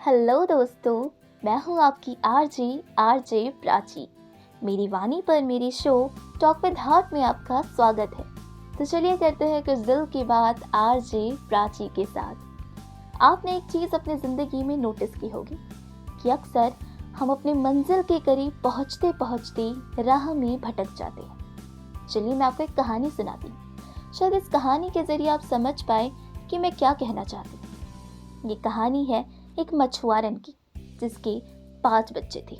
Hello दोस्तों, मैं हूँ आपकी आरजे प्राची। मेरी वाणी पर मेरी शो टॉक विद हार्ट में आपका स्वागत है। तो चलिए करते हैं कुछ दिल की बात आरजे प्राची के साथ। आपने एक चीज़ अपनी ज़िंदगी में नोटिस की होगी कि अक्सर हम अपनी मंजिल के करीब पहुँचते पहुँचते राह में भटक जाते हैं। चलिए मैं आपको एक कहानी सुनाती हूँ। शायद इस कहानी के ज़रिए आप समझ पाए कि मैं क्या कहना चाहती हूँ। ये कहानी है एक मछुआरन की, जिसके 5 बच्चे थे।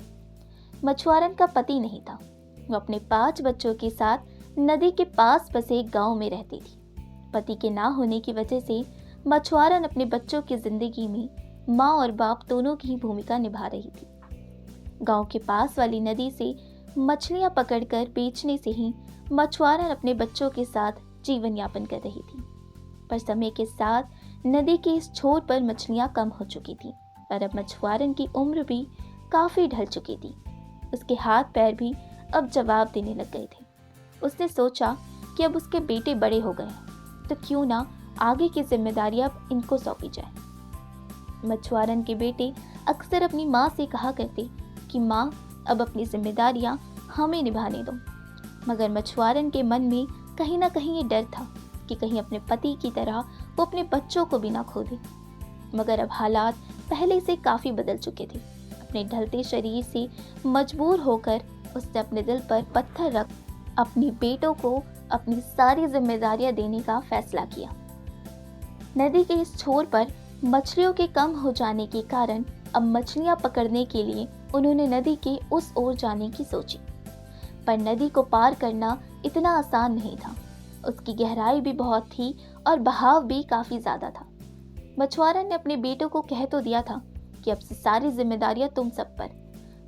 मछुआरन का पति नहीं था। वो अपने 5 बच्चों के साथ नदी के पास बसे एक गांव में रहती थी। पति के ना होने की वजह से मछुआरन अपने बच्चों की जिंदगी में माँ और बाप दोनों की भूमिका निभा रही थी। गांव के पास वाली नदी से मछलियां पकड़कर बेचने से ही मछुआरन अपने बच्चों के साथ जीवन यापन कर रही थी। पर समय के साथ नदी के इस छोर पर मछलियां कम हो चुकी थी और अब मछुआरन की उम्र भी काफी ढल चुकी थी। उसके हाथ पैर भी अब जवाब देने लग गए थे। उसने सोचा कि अब उसके बेटे बड़े हो गए हैं, तो क्यों ना आगे की जिम्मेदारियां अब इनको सौंपी जाए। मछुआरन के बेटे अक्सर अपनी माँ से कहा करते कि माँ, अब अपनी जिम्मेदारियां हमें निभाने दो। मगर मछुआरन के मन में कहीं ना कहीं ये डर था कि कहीं अपने पति की तरह वो अपने बच्चों को भी ना खो दे। मगर अब हालात पहले से काफी बदल चुके थे। अपने ढलते शरीर से मजबूर होकर उसने अपने दिल पर पत्थर रख अपने बेटों को अपनी सारी जिम्मेदारियां देने का फैसला किया। नदी के इस छोर पर मछलियों के कम हो जाने के कारण अब मछलियां पकड़ने के लिए उन्होंने नदी के उस ओर जाने की सोची। पर नदी को पार करना इतना आसान नहीं था। उसकी गहराई भी बहुत थी और बहाव भी काफी ज्यादा था। मछुआरन ने अपने बेटों को कह तो दिया था कि अब से सारी जिम्मेदारियां तुम सब पर,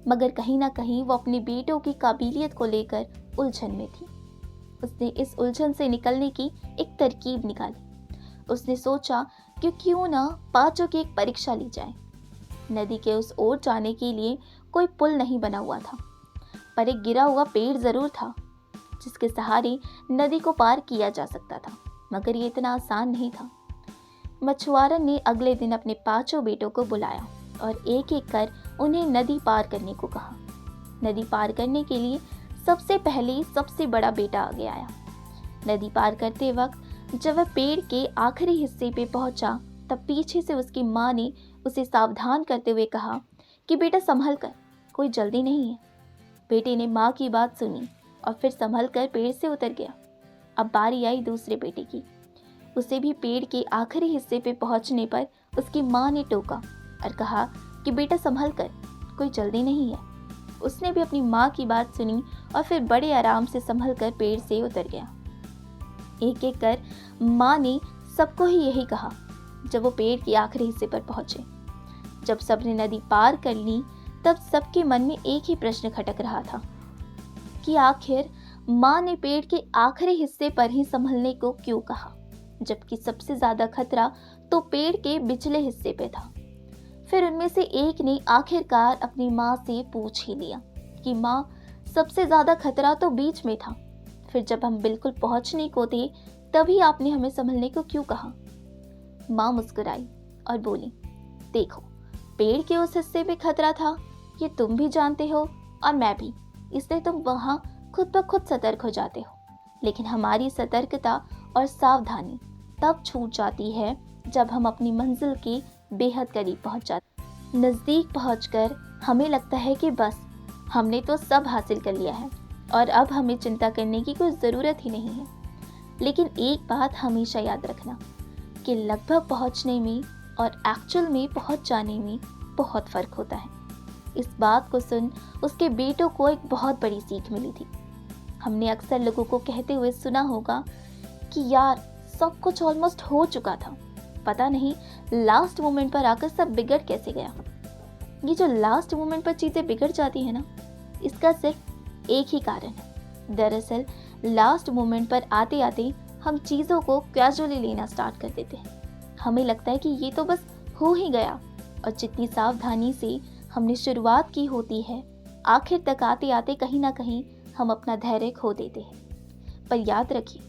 मगर कहीं ना कहीं वो अपने बेटों की काबिलियत को लेकर उलझन में थी। उसने इस उलझन से निकलने की एक तरकीब निकाली। उसने सोचा कि क्यों ना 5 की एक परीक्षा ली जाए। नदी के उस ओर जाने के लिए कोई पुल नहीं बना हुआ था, पर एक गिरा हुआ पेड़ जरूर था जिसके सहारे नदी को पार किया जा सकता था। मगर ये इतना आसान नहीं था। मछुआरन ने अगले दिन अपने 5 बेटों को बुलाया और एक एक कर उन्हें नदी पार करने को कहा। नदी पार करने के लिए सबसे पहले सबसे बड़ा बेटा आगे आया। नदी पार करते वक्त जब वह पेड़ के आखिरी हिस्से पे पहुंचा, तब पीछे से उसकी माँ ने उसे सावधान करते हुए कहा कि बेटा संभल कर, कोई जल्दी नहीं है। बेटे ने माँ की बात सुनी और फिर संभल कर पेड़ से उतर गया। अब बारी आई दूसरे बेटे की। उसे भी पेड़ के आखिरी हिस्से पे पहुंचने पर उसकी माँ ने टोका और कहा कि बेटा संभल कर, कोई जल्दी नहीं है। उसने भी अपनी माँ की बात सुनी और फिर बड़े आराम से संभल कर पेड़ से उतर गया। एक एक कर माँ ने सबको ही यही कहा जब वो पेड़ के आखिरी हिस्से पर पहुंचे। जब सबने नदी पार कर ली, तब सबके मन में एक ही प्रश्न खटक रहा था कि आखिर माँ ने पेड़ के आखिरी हिस्से पर ही संभलने को क्यों कहा, जबकि सबसे ज्यादा खतरा तो पेड़ के बिचले हिस्से पे था। फिर उनमें से एक ने आखिरकार अपनी माँ से पूछ ही लिया कि माँ, सबसे ज्यादा खतरा तो बीच में था, फिर जब हम बिल्कुल पहुंचने को थे तभी आपने हमें संभलने को क्यों कहा। माँ मुस्कुराई और बोली, देखो, पेड़ के उस हिस्से पे खतरा था, ये तुम भी जानते हो और मैं भी, इसलिए तुम वहां खुद ब खुद सतर्क हो जाते हो। लेकिन हमारी सतर्कता और सावधानी तब छूट जाती है जब हम अपनी मंजिल के बेहद करीब पहुंच जाते। नजदीक पहुंचकर हमें लगता है कि बस हमने तो सब हासिल कर लिया है और अब हमें चिंता करने की कोई ज़रूरत ही नहीं है। लेकिन एक बात हमेशा याद रखना कि लगभग पहुंचने में और एक्चुअल में पहुंच जाने में बहुत फ़र्क होता है। इस बात को सुन उसके बेटों को एक बहुत बड़ी सीख मिली थी। हमने अक्सर लोगों को कहते हुए सुना होगा कि यार, सब कुछ ऑलमोस्ट हो चुका था, पता नहीं लास्ट मोमेंट पर आकर सब बिगड़ कैसे गया। ये जो लास्ट मोमेंट पर चीज़ें बिगड़ जाती है ना, इसका सिर्फ एक ही कारण है। दरअसल लास्ट मोमेंट पर आते आते हम चीज़ों को कैजुअली लेना स्टार्ट कर देते हैं। हमें लगता है कि ये तो बस हो ही गया, और जितनी सावधानी से हमने शुरुआत की होती है, आखिर तक आते आते कहीं ना कहीं हम अपना धैर्य खो देते हैं। पर याद रखिए,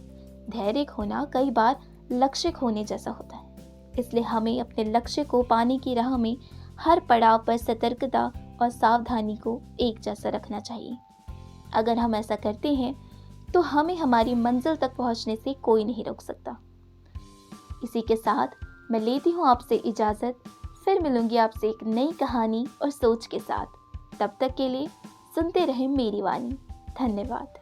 धैर्य खोना कई बार लक्ष्य खोने जैसा होता है। इसलिए हमें अपने लक्ष्य को पाने की राह में हर पड़ाव पर सतर्कता और सावधानी को एक जैसा रखना चाहिए। अगर हम ऐसा करते हैं तो हमें हमारी मंजिल तक पहुंचने से कोई नहीं रोक सकता। इसी के साथ मैं लेती हूँ आपसे इजाज़त। फिर मिलूंगी आपसे एक नई कहानी और सोच के साथ। तब तक के लिए सुनते रहें मेरी वाणी। धन्यवाद।